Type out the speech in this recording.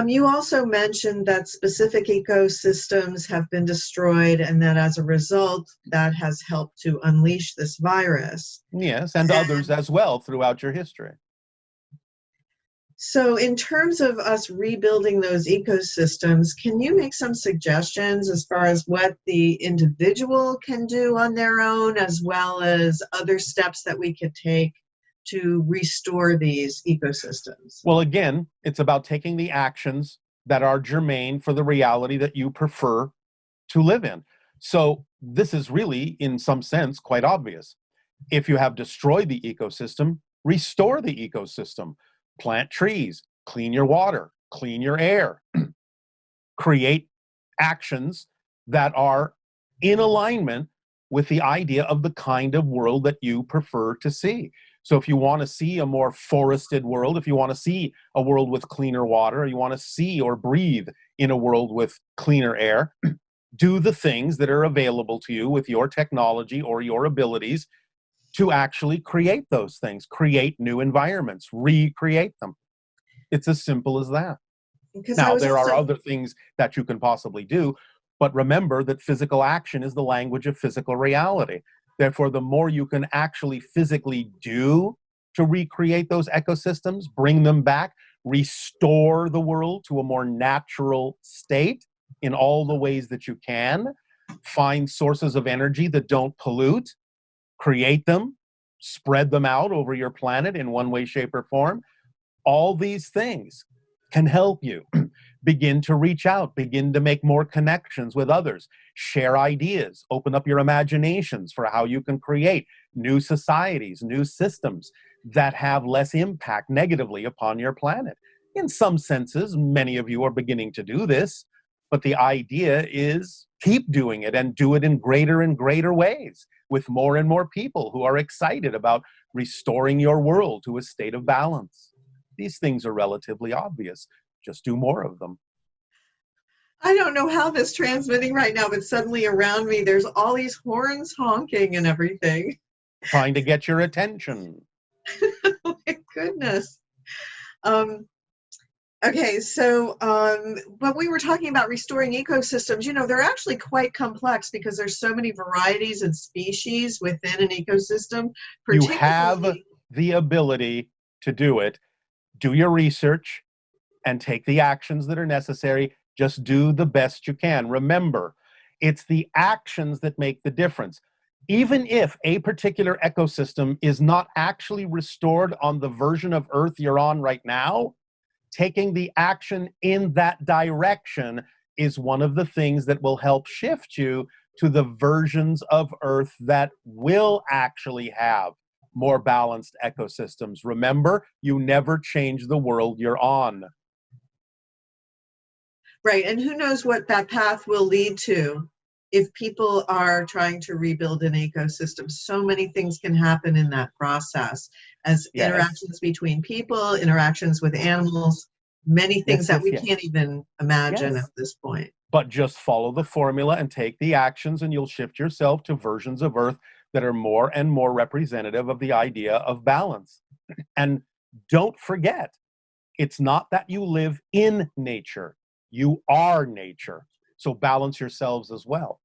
You also mentioned that specific ecosystems have been destroyed and that as a result, that has helped to unleash this virus. Yes, and others as well throughout your history. So in terms of us rebuilding those ecosystems, can you make some suggestions as far as what the individual can do on their own, as well as other steps that we could take to restore these ecosystems? Well, again, it's about taking the actions that are germane for the reality that you prefer to live in. So this is really, in some sense, quite obvious. If you have destroyed the ecosystem, restore the ecosystem. Plant trees, clean your water, clean your air. Create actions that are in alignment with the idea of the kind of world that you prefer to see. So if you want to see a more forested world, if you want to see a world with cleaner water, or you want to see or breathe in a world with cleaner air, do the things that are available to you with your technology or your abilities to actually create those things, create new environments, recreate them. It's as simple as that. Now, there are other things that you can possibly do, but remember that physical action is the language of physical reality. Therefore, the more you can actually physically do to recreate those ecosystems, bring them back, restore the world to a more natural state in all the ways that you can, find sources of energy that don't pollute, create them, spread them out over your planet in one way, shape, or form. All these things can help you begin to reach out, begin to make more connections with others, share ideas, open up your imaginations for how you can create new societies, new systems that have less impact negatively upon your planet. In some senses, many of you are beginning to do this, but the idea is keep doing it and do it in greater and greater ways with more and more people who are excited about restoring your world to a state of balance. These things are relatively obvious. Just do more of them. I don't know how this is transmitting right now, but suddenly around me, there's all these horns honking and everything. Trying to get your attention. Oh my goodness. Okay, so when we were talking about restoring ecosystems, you know, they're actually quite complex because there's so many varieties and species within an ecosystem. You have the ability to do it. Do your research and take the actions that are necessary. Just do the best you can. Remember, it's the actions that make the difference. Even if a particular ecosystem is not actually restored on the version of Earth you're on right now, taking the action in that direction is one of the things that will help shift you to the versions of Earth that will actually have more balanced ecosystems. Remember, you never change the world you're on. Right, and who knows what that path will lead to if people are trying to rebuild an ecosystem. So many things can happen in that process, as interactions between people, interactions with animals, many things that we can't even imagine at this point. But just follow the formula and take the actions, and you'll shift yourself to versions of Earth that are more and more representative of the idea of balance. And don't forget, it's not that you live in nature. You are nature. So balance yourselves as well.